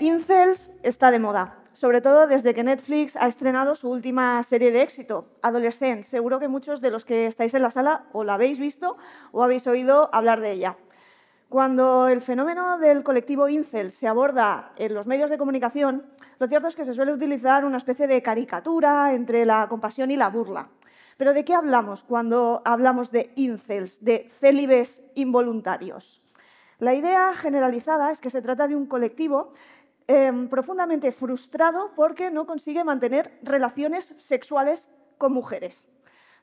Incels está de moda, sobre todo desde que Netflix ha estrenado su última serie de éxito, Adolescents. Seguro que muchos de los que estáis en la sala o la habéis visto o habéis oído hablar de ella. Cuando el fenómeno del colectivo Incel se aborda en los medios de comunicación, lo cierto es que se suele utilizar una especie de caricatura entre la compasión y la burla. Pero ¿de qué hablamos cuando hablamos de incels, de célibes involuntarios? La idea generalizada es que se trata de un colectivo profundamente frustrado porque no consigue mantener relaciones sexuales con mujeres.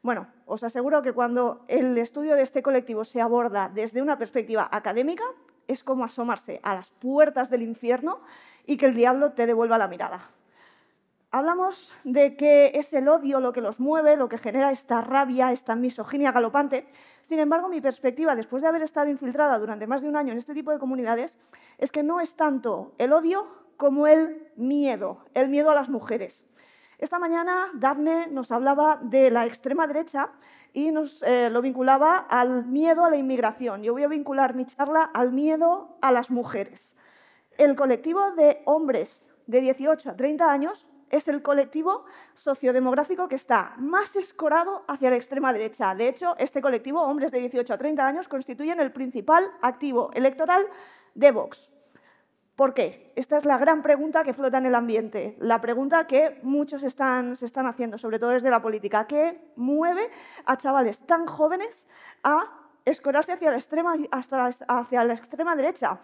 Bueno, os aseguro que cuando el estudio de este colectivo se aborda desde una perspectiva académica, es como asomarse a las puertas del infierno y que el diablo te devuelva la mirada. Hablamos de que es el odio lo que los mueve, lo que genera esta rabia, esta misoginia galopante. Sin embargo, mi perspectiva, después de haber estado infiltrada durante más de un año en este tipo de comunidades, es que no es tanto el odio como el miedo a las mujeres. Esta mañana Dafne nos hablaba de la extrema derecha y nos lo vinculaba al miedo a la inmigración. Yo voy a vincular mi charla al miedo a las mujeres. El colectivo de hombres de 18 a 30 años es el colectivo sociodemográfico que está más escorado hacia la extrema derecha. De hecho, este colectivo, hombres de 18 a 30 años, constituyen el principal activo electoral de Vox. ¿Por qué? Esta es la gran pregunta que flota en el ambiente, la pregunta que muchos se están haciendo, sobre todo desde la política. ¿Qué mueve a chavales tan jóvenes a escorarse hacia la extrema derecha?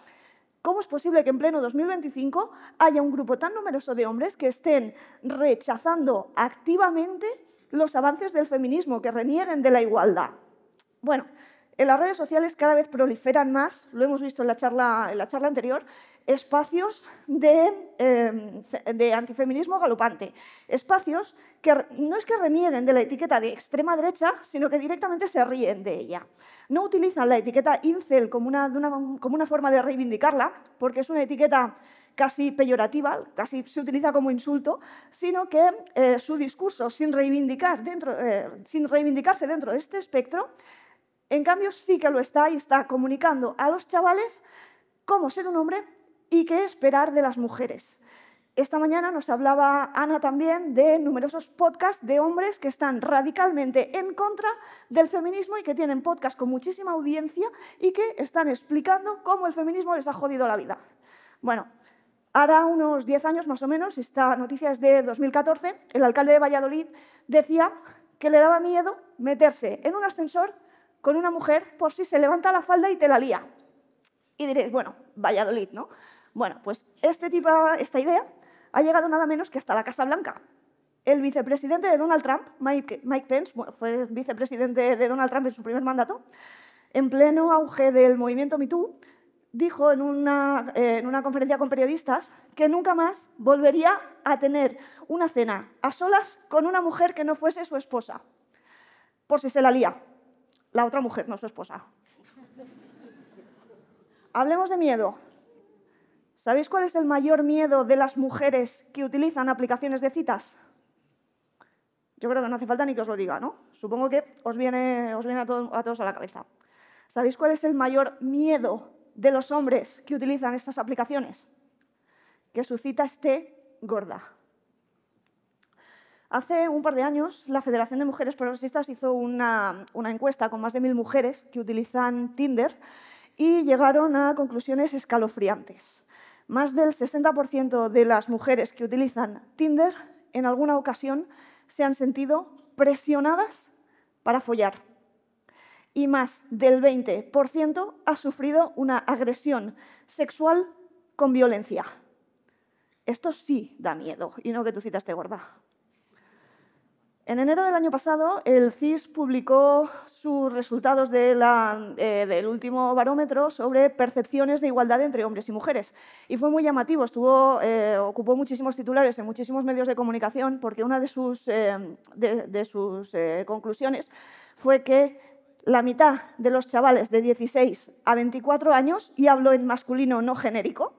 ¿Cómo es posible que en pleno 2025 haya un grupo tan numeroso de hombres que estén rechazando activamente los avances del feminismo, que renieguen de la igualdad? Bueno, en las redes sociales cada vez proliferan más, lo hemos visto en la charla anterior, espacios de antifeminismo galopante. Espacios que no es que renieguen de la etiqueta de extrema derecha, sino que directamente se ríen de ella. No utilizan la etiqueta incel como una forma de reivindicarla, porque es una etiqueta casi peyorativa, casi se utiliza como insulto, sino que su discurso, sin reivindicarse dentro de este espectro, en cambio sí que lo está y está comunicando a los chavales cómo ser un hombre y qué esperar de las mujeres. Esta mañana nos hablaba Ana también de numerosos podcasts de hombres que están radicalmente en contra del feminismo y que tienen podcasts con muchísima audiencia y que están explicando cómo el feminismo les ha jodido la vida. Bueno, hará unos 10 años más o menos, esta noticia es de 2014, el alcalde de Valladolid decía que le daba miedo meterse en un ascensor con una mujer por si se levanta la falda y te la lía. Y diréis, bueno, Valladolid, ¿no? Bueno, pues esta idea ha llegado nada menos que hasta la Casa Blanca. El vicepresidente de Donald Trump, Mike Pence, fue vicepresidente de Donald Trump en su primer mandato, en pleno auge del movimiento Me Too, dijo en una conferencia con periodistas que nunca más volvería a tener una cena a solas con una mujer que no fuese su esposa, por si se la lía. La otra mujer, no su esposa. Hablemos de miedo. ¿Sabéis cuál es el mayor miedo de las mujeres que utilizan aplicaciones de citas? Yo creo que no hace falta ni que os lo diga, ¿no? Supongo que os viene a todos a la cabeza. ¿Sabéis cuál es el mayor miedo de los hombres que utilizan estas aplicaciones? Que su cita esté gorda. Hace un par de años, la Federación de Mujeres Progresistas hizo una encuesta con más de 1000 mujeres que utilizan Tinder y llegaron a conclusiones escalofriantes. Más del 60% de las mujeres que utilizan Tinder en alguna ocasión se han sentido presionadas para follar. Y más del 20% ha sufrido una agresión sexual con violencia. Esto sí da miedo, y no que tu cita esté gorda. En enero del año pasado, el CIS publicó sus resultados del último barómetro sobre percepciones de igualdad entre hombres y mujeres. Y fue muy llamativo, ocupó muchísimos titulares en muchísimos medios de comunicación, porque una de sus conclusiones fue que la mitad de los chavales de 16 a 24 años, y hablo en masculino no genérico,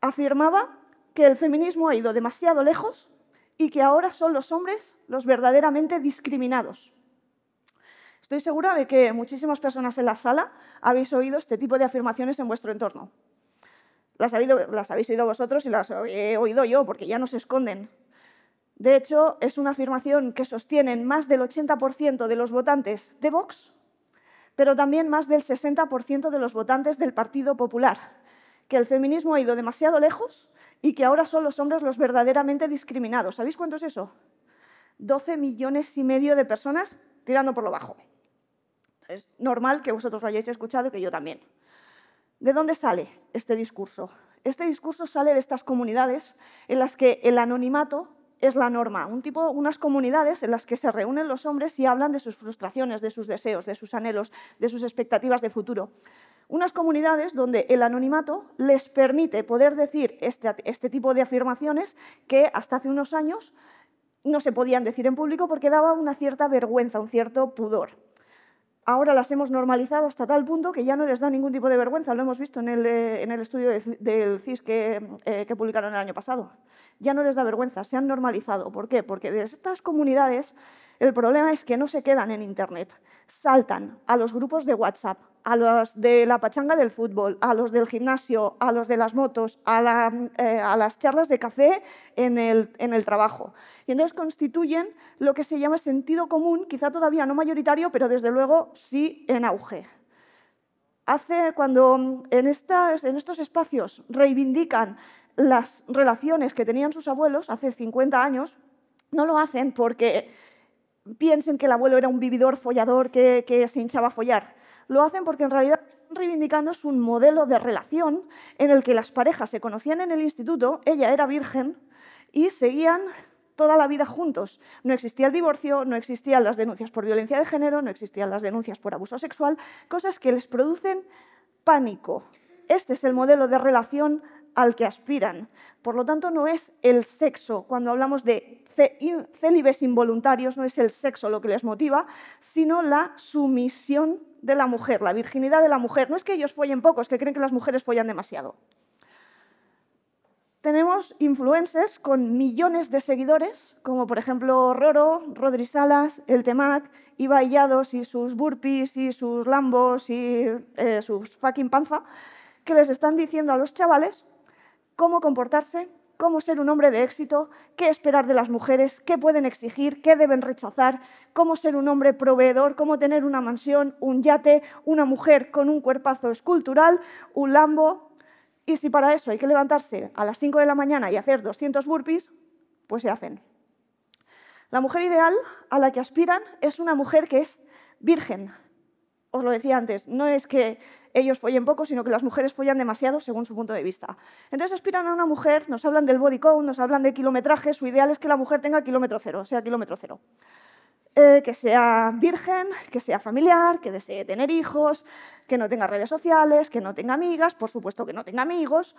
afirmaba que el feminismo ha ido demasiado lejos y que ahora son los hombres los verdaderamente discriminados. Estoy segura de que muchísimas personas en la sala habéis oído este tipo de afirmaciones en vuestro entorno. las habéis oído vosotros y las he oído yo, porque ya no se esconden. De hecho, es una afirmación que sostienen más del 80% de los votantes de Vox, pero también más del 60% de los votantes del Partido Popular, que el feminismo ha ido demasiado lejos y que ahora son los hombres los verdaderamente discriminados. ¿Sabéis cuánto es eso? 12,5 millones de personas tirando por lo bajo. Es normal que vosotros lo hayáis escuchado y que yo también. ¿De dónde sale este discurso? Este discurso sale de estas comunidades en las que el anonimato es la norma, unas comunidades en las que se reúnen los hombres y hablan de sus frustraciones, de sus deseos, de sus anhelos, de sus expectativas de futuro. Unas comunidades donde el anonimato les permite poder decir este tipo de afirmaciones que hasta hace unos años no se podían decir en público porque daba una cierta vergüenza, un cierto pudor. Ahora las hemos normalizado hasta tal punto que ya no les da ningún tipo de vergüenza. Lo hemos visto en el estudio del CIS que publicaron el año pasado. Ya no les da vergüenza, se han normalizado. ¿Por qué? Porque de estas comunidades el problema es que no se quedan en Internet. Saltan a los grupos de WhatsApp, a los de la pachanga del fútbol, a los del gimnasio, a los de las motos, a las charlas de café en el trabajo. Y entonces constituyen lo que se llama sentido común, quizá todavía no mayoritario, pero desde luego sí en auge. Cuando en estos espacios reivindican las relaciones que tenían sus abuelos hace 50 años, no lo hacen porque piensen que el abuelo era un vividor follador que se hinchaba a follar. Lo hacen porque en realidad reivindicando es un modelo de relación en el que las parejas se conocían en el instituto, ella era virgen y seguían toda la vida juntos. No existía el divorcio, no existían las denuncias por violencia de género, no existían las denuncias por abuso sexual, cosas que les producen pánico. Este es el modelo de relación al que aspiran. Por lo tanto, no es el sexo. Cuando hablamos de célibes involuntarios, no es el sexo lo que les motiva, sino la sumisión de la mujer, la virginidad de la mujer. No es que ellos follen poco, es que creen que las mujeres follan demasiado. Tenemos influencers con millones de seguidores, como por ejemplo Roro, Rodri Salas, El Temac, Ibai Llados y sus burpees y sus lambos y sus fucking panza, que les están diciendo a los chavales cómo comportarse, cómo ser un hombre de éxito, qué esperar de las mujeres, qué pueden exigir, qué deben rechazar, cómo ser un hombre proveedor, cómo tener una mansión, un yate, una mujer con un cuerpazo escultural, un Lambo. Y si para eso hay que levantarse a las 5 de la mañana y hacer 200 burpees, pues se hacen. La mujer ideal a la que aspiran es una mujer que es virgen. Os lo decía antes, no es que ellos follen poco, sino que las mujeres follan demasiado según su punto de vista. Entonces aspiran a una mujer, nos hablan del body count, nos hablan de kilometraje, su ideal es que la mujer tenga kilómetro cero, sea kilómetro cero. Que sea virgen, que sea familiar, que desee tener hijos, que no tenga redes sociales, que no tenga amigas, por supuesto que no tenga amigos,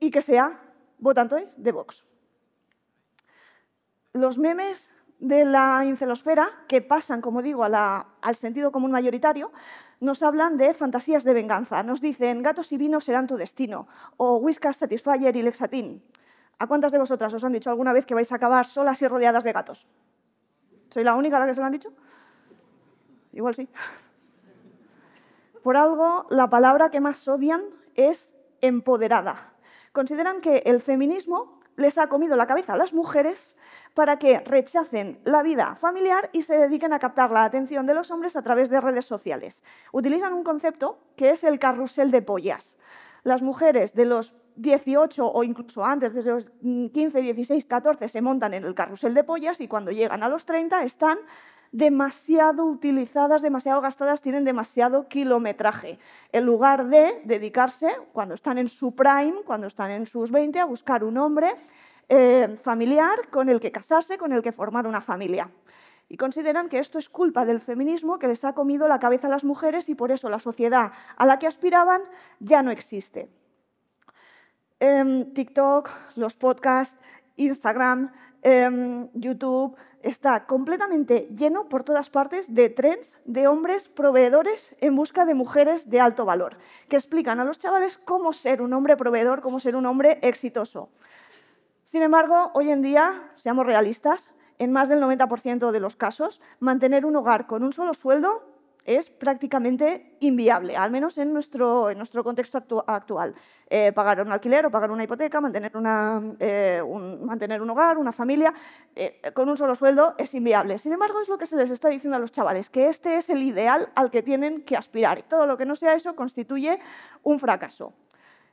y que sea votante de Vox. Los memes de la incelosfera, que pasan, como digo, al sentido común mayoritario, nos hablan de fantasías de venganza. Nos dicen, gatos y vinos serán tu destino, o Whiskas, Satisfyer y Lexatin. ¿A cuántas de vosotras os han dicho alguna vez que vais a acabar solas y rodeadas de gatos? ¿Soy la única a la que se lo han dicho? Igual sí. Por algo, la palabra que más odian es empoderada. Consideran que el feminismo les ha comido la cabeza a las mujeres para que rechacen la vida familiar y se dediquen a captar la atención de los hombres a través de redes sociales. Utilizan un concepto que es el carrusel de pollas. Las mujeres de los 18 o incluso antes, desde los 15, 16, 14, se montan en el carrusel de pollas y cuando llegan a los 30 están demasiado utilizadas, demasiado gastadas, tienen demasiado kilometraje. En lugar de dedicarse, cuando están en su prime, cuando están en sus 20, a buscar un hombre familiar con el que casarse, con el que formar una familia. Y consideran que esto es culpa del feminismo que les ha comido la cabeza a las mujeres y por eso la sociedad a la que aspiraban ya no existe. TikTok, los podcasts, Instagram, YouTube, está completamente lleno por todas partes de trends de hombres proveedores en busca de mujeres de alto valor, que explican a los chavales cómo ser un hombre proveedor, cómo ser un hombre exitoso. Sin embargo, hoy en día, seamos realistas, en más del 90% de los casos, mantener un hogar con un solo sueldo es prácticamente inviable, al menos en nuestro contexto actual. Pagar un alquiler o pagar una hipoteca, mantener un hogar, una familia, con un solo sueldo es inviable. Sin embargo, es lo que se les está diciendo a los chavales, que este es el ideal al que tienen que aspirar. Y todo lo que no sea eso constituye un fracaso.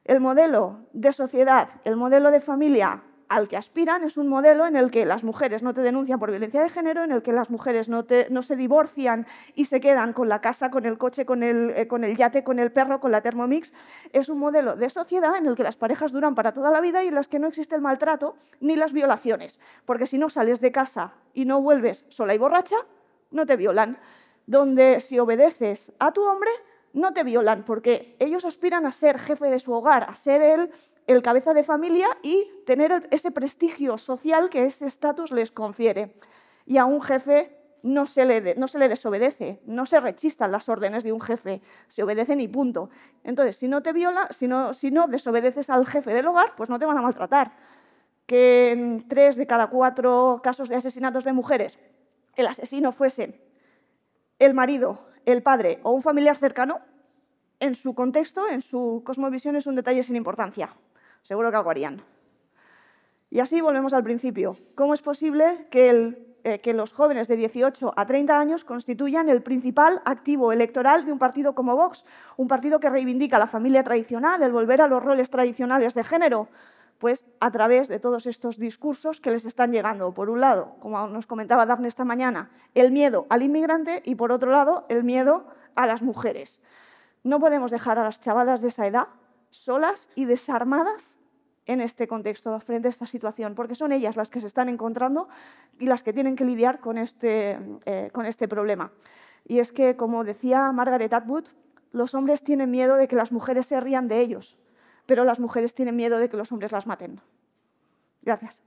El modelo de sociedad, el modelo de familia al que aspiran es un modelo en el que las mujeres no te denuncian por violencia de género, en el que las mujeres no se divorcian y se quedan con la casa, con el coche, con el yate, con el perro, con la Thermomix. Es un modelo de sociedad en el que las parejas duran para toda la vida y en las que no existe el maltrato ni las violaciones, porque si no sales de casa y no vuelves sola y borracha, no te violan. Donde si obedeces a tu hombre, no te violan, porque ellos aspiran a ser jefe de su hogar, a ser el cabeza de familia y tener ese prestigio social que ese estatus les confiere. Y a un jefe no se le desobedece, no se rechistan las órdenes de un jefe, se obedecen y punto. Entonces, si no te viola, si no desobedeces al jefe del hogar, pues no te van a maltratar. Que en 3 de cada 4 casos de asesinatos de mujeres el asesino fuese el marido, el padre o un familiar cercano, en su contexto, en su cosmovisión, es un detalle sin importancia. Seguro que algo harían. Y así volvemos al principio. ¿Cómo es posible que los jóvenes de 18 a 30 años constituyan el principal activo electoral de un partido como Vox? Un partido que reivindica la familia tradicional, el volver a los roles tradicionales de género. Pues a través de todos estos discursos que les están llegando. Por un lado, como nos comentaba Dafne esta mañana, el miedo al inmigrante y por otro lado, el miedo a las mujeres. No podemos dejar a las chavalas de esa edad solas y desarmadas en este contexto, frente a esta situación, porque son ellas las que se están encontrando y las que tienen que lidiar con este problema. Y es que, como decía Margaret Atwood, los hombres tienen miedo de que las mujeres se rían de ellos, pero las mujeres tienen miedo de que los hombres las maten. Gracias.